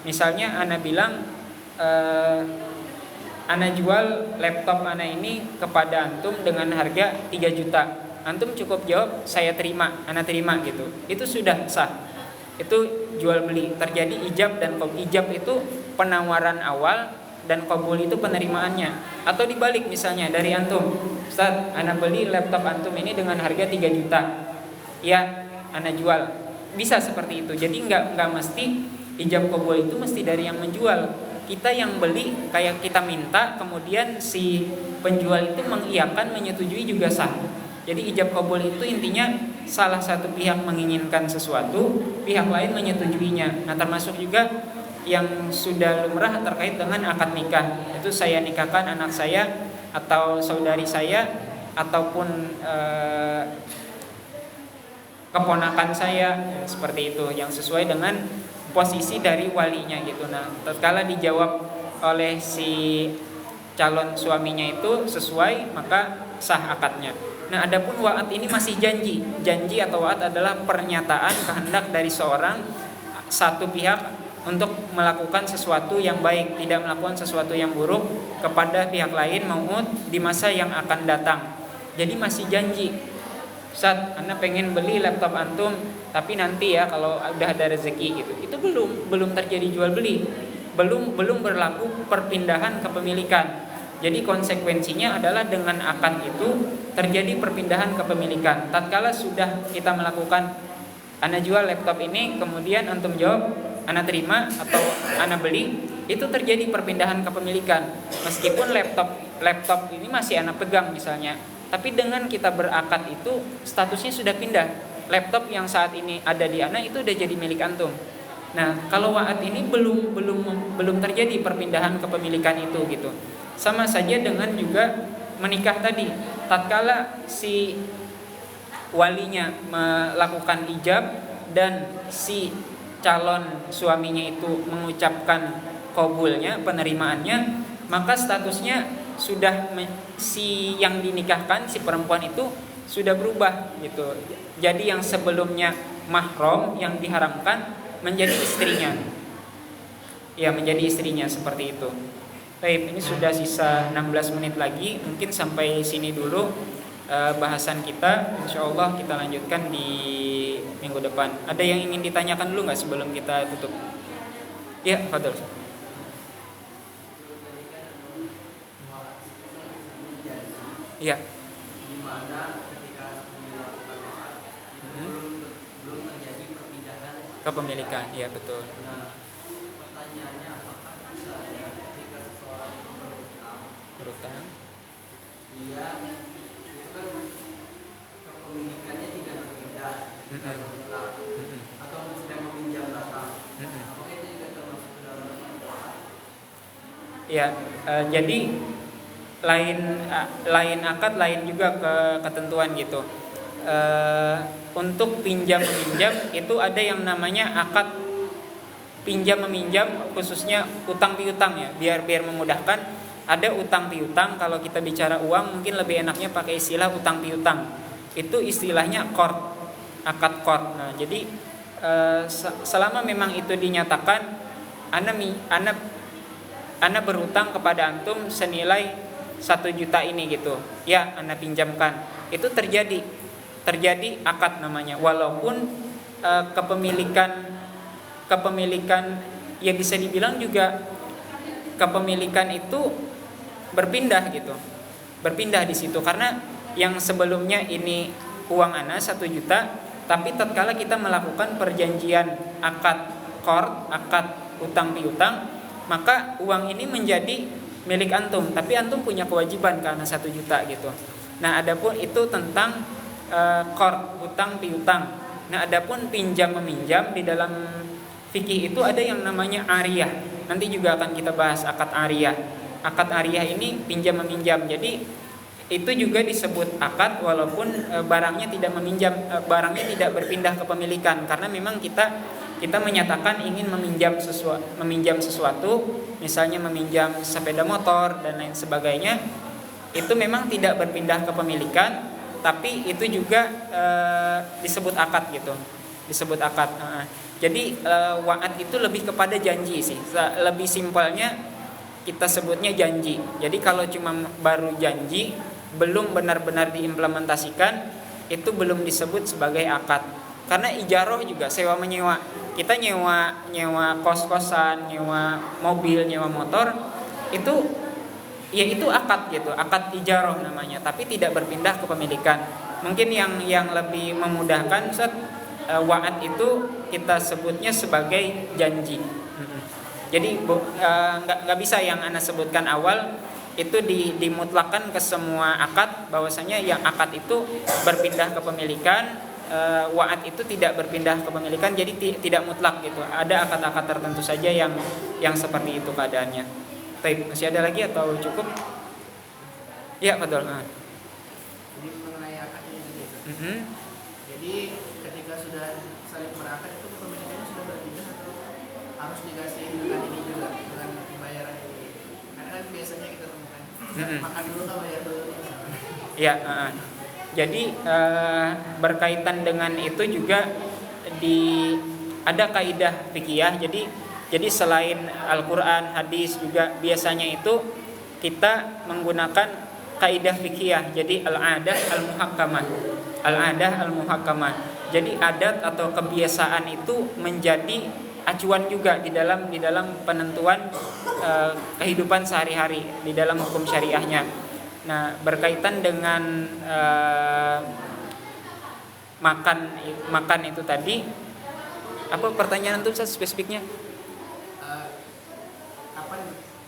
Misalnya ana bilang ana jual laptop ana ini kepada antum dengan harga 3 juta. Antum cukup jawab saya terima, ana terima gitu. Itu sudah sah. Itu jual beli, terjadi ijab dan qabul. Ijab itu penawaran awal dan qabul itu penerimaannya. Atau dibalik misalnya dari antum, Ustaz, ana beli laptop antum ini dengan harga 3 juta. Ya, ana jual. Bisa seperti itu. Jadi enggak mesti ijab qabul itu mesti dari yang menjual. Kita yang beli kayak kita minta, kemudian si penjual itu mengiyakan, menyetujui juga sah. Jadi ijab qabul itu intinya salah satu pihak menginginkan sesuatu, pihak lain menyetujuinya. Nah, termasuk juga yang sudah lumrah terkait dengan akad nikah. Itu saya nikahkan anak saya atau saudari saya ataupun keponakan saya, seperti itu yang sesuai dengan posisi dari walinya gitu. Nah, tatkala dijawab oleh si calon suaminya itu sesuai, maka sah akadnya. Nah, adapun wa'ad ini masih janji. Janji atau wa'ad adalah pernyataan kehendak dari seorang satu pihak untuk melakukan sesuatu yang baik, tidak melakukan sesuatu yang buruk kepada pihak lain maupun di masa yang akan datang. Jadi masih janji. Ustaz, Anda pengen beli laptop antum, tapi nanti ya kalau udah ada rezeki gitu. Itu belum terjadi jual beli. Belum berlaku perpindahan kepemilikan. Jadi konsekuensinya adalah dengan akad itu terjadi perpindahan kepemilikan. Tatkala sudah kita melakukan, Anda jual laptop ini, kemudian antum jawab, Anda terima atau Anda beli, itu terjadi perpindahan kepemilikan. Meskipun laptop ini masih Anda pegang misalnya, tapi dengan kita berakad itu statusnya sudah pindah. Laptop yang saat ini ada di Anda itu udah jadi milik antum. Nah, kalau wa'ad ini belum terjadi perpindahan kepemilikan itu gitu. Sama saja dengan juga menikah tadi. Tatkala si walinya melakukan ijab dan si calon suaminya itu mengucapkan qabulnya, penerimaannya, maka statusnya sudah si yang dinikahkan, si perempuan itu sudah berubah gitu. Jadi yang sebelumnya mahram yang diharamkan menjadi istrinya. Ya, menjadi istrinya seperti itu. Baik, ini sudah sisa 16 menit lagi. Mungkin sampai sini dulu bahasan kita. Insyaallah kita lanjutkan di minggu depan. Ada yang ingin ditanyakan dulu nggak sebelum kita tutup? Ya, fadhil. Ya. Belum terjadi perpindahan Kepemilikan, iya betul. pertanyaannya apakah bisa ya ketika seseorang Berutang. dia itu kan kepemilikannya tidak berpindah atau sedang meminjam datang, apakah itu juga termasuk dalam Ya, jadi lain akad, lain juga ketentuan gitu. Untuk pinjam meminjam itu ada yang namanya akad pinjam meminjam, khususnya utang piutang ya, biar memudahkan. Ada utang piutang. Kalau kita bicara uang mungkin lebih enaknya pakai istilah utang piutang. Itu istilahnya qard, akad qard. Nah, jadi selama memang itu dinyatakan Anda berutang kepada antum senilai 1 juta ini gitu. Ya, Anda pinjamkan. Itu terjadi akad namanya. Walaupun kepemilikan ya bisa dibilang juga kepemilikan itu berpindah gitu. Berpindah di situ karena yang sebelumnya ini uang Anda 1 juta, tapi tatkala kita melakukan perjanjian akad qard, akad utang piutang, maka uang ini menjadi milik antum, tapi antum punya kewajiban karena 1 juta gitu. Nah, adapun itu tentang qard, utang piutang. Nah, adapun pinjam meminjam di dalam fikih itu ada yang namanya ariyah. Nanti juga akan kita bahas akad ariyah. Akad ariyah ini pinjam meminjam. Jadi itu juga disebut akad walaupun barangnya tidak barangnya tidak berpindah kepemilikan, karena memang kita menyatakan ingin meminjam sesuatu, misalnya meminjam sepeda motor dan lain sebagainya. Itu memang tidak berpindah kepemilikan, tapi itu juga disebut akad gitu. Disebut akad. Jadi wa'ad itu lebih kepada janji sih. Lebih simpelnya kita sebutnya janji. Jadi kalau cuma baru janji, belum benar-benar diimplementasikan, itu belum disebut sebagai akad. Karena ijaroh juga sewa menyewa. Kita nyewa kos-kosan, nyewa mobil, nyewa motor, itu ya itu akad gitu, akad ijaroh namanya, tapi tidak berpindah kepemilikan. Mungkin yang lebih memudahkan, Ustaz, wa'ad itu kita sebutnya sebagai janji. Jadi nggak bisa yang Anda sebutkan awal itu dimutlakan ke semua akad, bahwasanya yang akad itu berpindah kepemilikan, wa'ad itu tidak berpindah kepemilikan, jadi tidak mutlak gitu. Ada akad-akad tertentu saja yang seperti itu keadaannya. Baik, masih ada lagi atau cukup? Ya, betul. Jadi mengenai akad ini, jadi ketika sudah saling berakad itu kepemilikannya sudah berpindah atau harus dikasih dengan ini juga, dengan pembayaran ini? Karena kan biasanya kita temukan makan dulu atau bayar dulu. Ya, jadi berkaitan dengan itu juga ada kaidah fikih. Jadi selain Al-Quran, hadis juga biasanya itu kita menggunakan kaidah fikih. Jadi al-adah al-muhakkamah. Al-adah al-muhakkamah. Jadi adat atau kebiasaan itu menjadi acuan juga di dalam penentuan kehidupan sehari-hari di dalam hukum syariahnya. Nah, berkaitan dengan makan itu tadi, apa pertanyaan itu spesifiknya? Kapan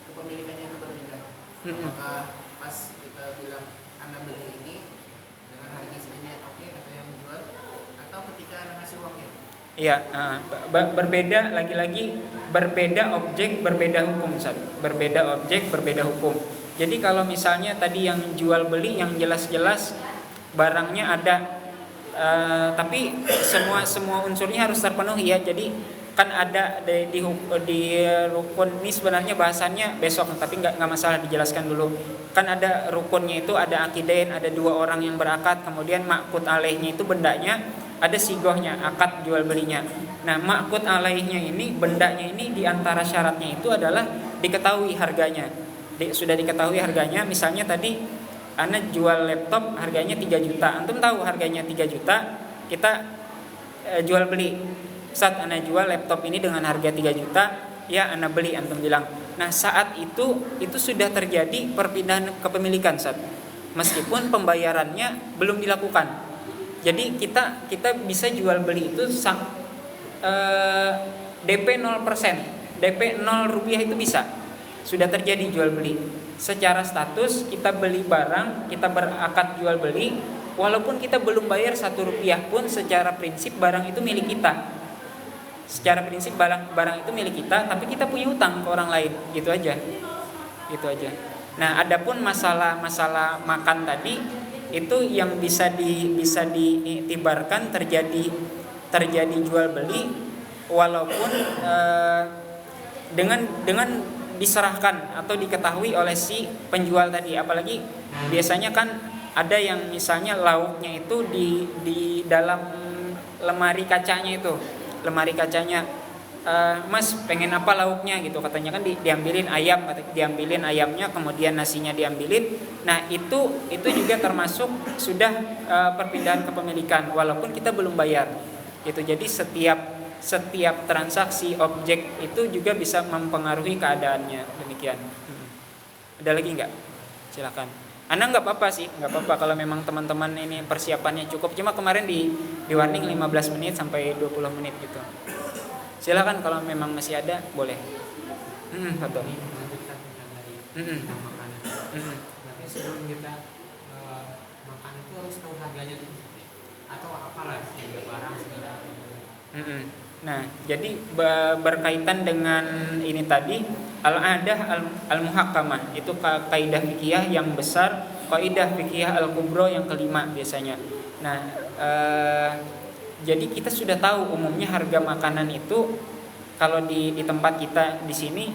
kepemilikannya itu berpindah? Apakah pas kita bilang Anda beli ini dengan harga segini oke kata yang menjual, atau ketika Anda ngasih uangnya? Iya, berbeda lagi-lagi, berbeda objek, berbeda hukum, Ustaz. Berbeda objek, berbeda hukum. Jadi kalau misalnya tadi yang jual beli yang jelas-jelas barangnya ada, tapi semua unsurnya harus terpenuhi ya. Jadi kan ada di rukun ini sebenarnya bahasannya besok, tapi nggak masalah dijelaskan dulu. Kan ada rukunnya itu ada akidain, ada 2 orang yang berakad, kemudian ma'qud alaihnya itu bendanya, ada sigohnya, akad jual belinya. Nah, ma'qud alaihnya ini, bendanya ini diantara syaratnya itu adalah diketahui harganya. Sudah diketahui harganya, misalnya tadi Anda jual laptop harganya 3 juta. Antum tahu harganya 3 juta, kita jual beli. Saat Anda jual laptop ini dengan harga 3 juta, ya Anda beli, antum bilang. Nah, saat itu sudah terjadi perpindahan kepemilikan, Ustaz. Meskipun pembayarannya belum dilakukan. Jadi kita bisa jual beli itu DP 0%, DP 0 rupiah itu bisa. Sudah terjadi jual beli. Secara status kita beli barang, kita berakad jual beli, walaupun kita belum bayar 1 rupiah pun secara prinsip barang itu milik kita. Secara prinsip barang itu milik kita, tapi kita punya utang ke orang lain, gitu aja. Nah, adapun masalah makan tadi itu yang bisa diiktibarkan terjadi jual beli walaupun dengan diserahkan atau diketahui oleh si penjual tadi. Apalagi biasanya kan ada yang misalnya lauknya itu di dalam lemari kacanya itu. Lemari kacanya, Mas pengen apa lauknya gitu, katanya kan diambilin ayam, diambilin ayamnya, kemudian nasinya diambilin. Nah, itu juga termasuk sudah perpindahan kepemilikan walaupun kita belum bayar. Itu jadi setiap transaksi objek itu juga bisa mempengaruhi keadaannya, demikian. Ada lagi nggak? Silakan. Anda nggak apa-apa sih, nggak apa-apa kalau memang teman-teman ini persiapannya cukup. Cuma kemarin di warning 15 menit sampai 20 menit gitu. Silakan kalau memang masih ada, boleh. Betul. Melanjutkan tentang tadi makanan. Berarti sebelum kita makan itu harus tahu harganya dulu, atau apalah barang segala. Nah, jadi berkaitan dengan ini tadi al-adah al-muhakkamah, itu kaidah fikih yang besar, kaidah fikih al-kubro yang kelima biasanya. Nah, jadi kita sudah tahu umumnya harga makanan itu kalau di tempat kita di sini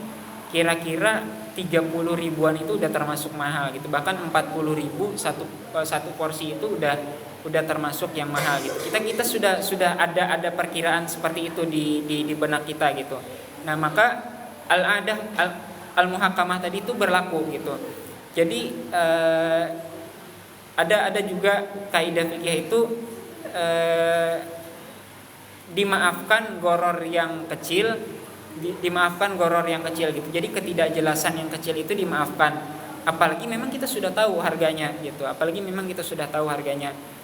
kira-kira 30 ribuan itu udah termasuk mahal gitu. Bahkan 40 ribu satu porsi itu udah termasuk yang mahal gitu. Kita sudah ada perkiraan seperti itu di benak kita gitu. Nah, maka al-adah al-muhakkamah tadi itu berlaku gitu. Jadi ada juga kaidah fikih itu dimaafkan goror yang kecil, dimaafkan goror yang kecil gitu. Jadi ketidakjelasan yang kecil itu dimaafkan. Apalagi memang kita sudah tahu harganya gitu.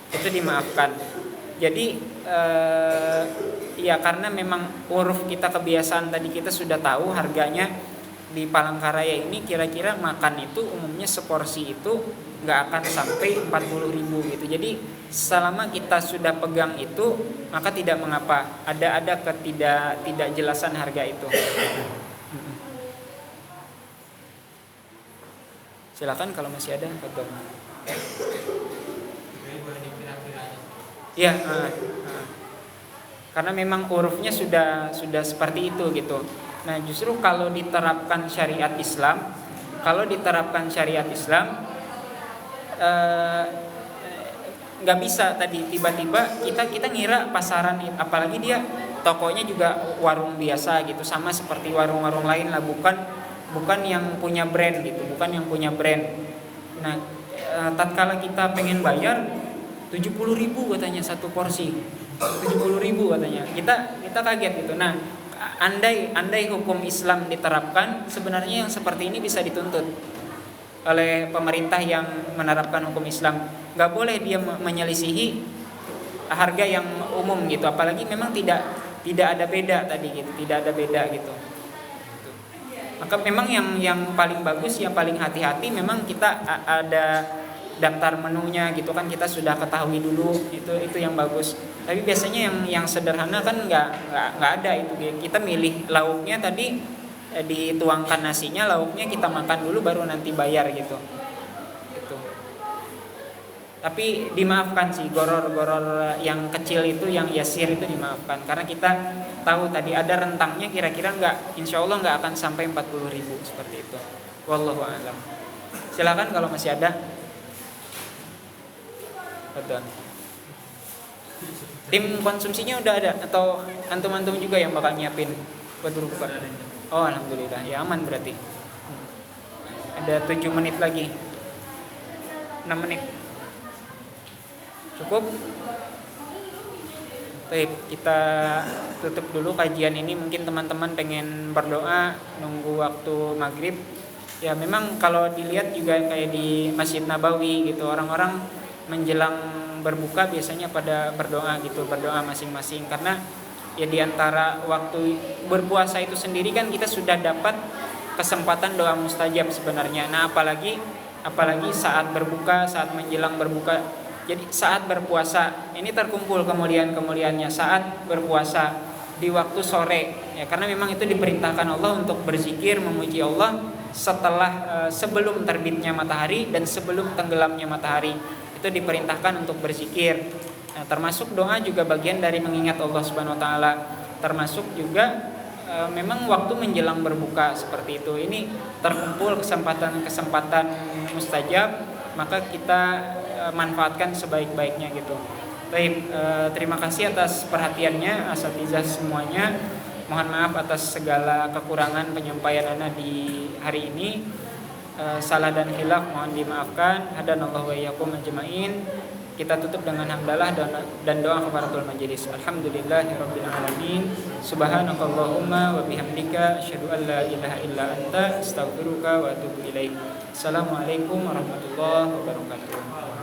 Itu dimaafkan. Jadi ya karena memang uruf kita, kebiasaan tadi kita sudah tahu harganya di Palangkaraya ini kira-kira makan itu umumnya seporsi itu nggak akan sampai 40 ribu gitu. Jadi selama kita sudah pegang itu maka tidak mengapa ada ketidakjelasan harga itu. Silakan kalau masih ada, betul. Ya, karena memang urufnya sudah seperti itu gitu. Nah, justru kalau diterapkan syariat Islam, nggak bisa tadi tiba-tiba kita ngira pasaran, apalagi dia tokonya juga warung biasa gitu, sama seperti warung-warung lain lah, bukan yang punya brand gitu, Nah, tatkala kita pengen bayar 70.000 katanya satu porsi, 70.000 katanya. Kita kaget gitu. Nah, andai hukum Islam diterapkan, sebenarnya yang seperti ini bisa dituntut oleh pemerintah yang menerapkan hukum Islam. Nggak boleh dia menyelisihi harga yang umum gitu, apalagi memang tidak ada beda tadi gitu, tidak ada beda gitu. Maka memang yang paling bagus, yang paling hati-hati memang kita ada daftar menunya gitu kan, kita sudah ketahui dulu, itu yang bagus. Tapi biasanya yang sederhana kan nggak ada itu. Kita milih lauknya tadi, dituangkan nasinya, lauknya kita makan dulu baru nanti bayar gitu. Tapi dimaafkan sih, goror-goror yang kecil itu, yang yasir itu dimaafkan, karena kita tahu tadi ada rentangnya, kira-kira insya Allah nggak akan sampai 40.000 seperti itu. Wallahu a'lam. Silakan kalau masih ada. Betul. Tim konsumsinya udah ada atau antum-antum juga yang bakal nyiapin buat berbuka? Oh, alhamdulillah, ya aman berarti. Ada 7 menit lagi. 6 menit. Cukup? Baik, kita tutup dulu kajian ini. Mungkin teman-teman pengen berdoa nunggu waktu maghrib. Ya memang kalau dilihat juga kayak di Masjid Nabawi gitu, orang-orang menjelang berbuka biasanya pada berdoa gitu, berdoa masing-masing. Karena ya diantara waktu berpuasa itu sendiri kan kita sudah dapat kesempatan doa mustajab sebenarnya. Nah apalagi saat berbuka, saat menjelang berbuka. Jadi saat berpuasa ini terkumpul kemuliaan-kemuliaannya saat berpuasa di waktu sore ya, karena memang itu diperintahkan Allah untuk berzikir memuji Allah sebelum terbitnya matahari dan sebelum tenggelamnya matahari, itu diperintahkan untuk berzikir. Nah, termasuk doa juga bagian dari mengingat Allah Subhanahu wa taala, termasuk juga memang waktu menjelang berbuka seperti itu. Ini terkumpul kesempatan mustajab, maka kita manfaatkan sebaik-baiknya gitu. Baik, terima kasih atas perhatiannya asatizah semuanya. Mohon maaf atas segala kekurangan penyampaian ana di hari ini. Salah dan khilaf mohon dimaafkan. Hadanallahu wa iyyakum ajmain. Kita tutup dengan hamdalah dan doa kafaratul majelis. Alhamdulillahirabbil alamin. Subhanakallahumma wa bihamdika asyhadu an la ilaha illa anta astaghfiruka wa atubu ilaik. Assalamualaikum warahmatullahi wabarakatuh.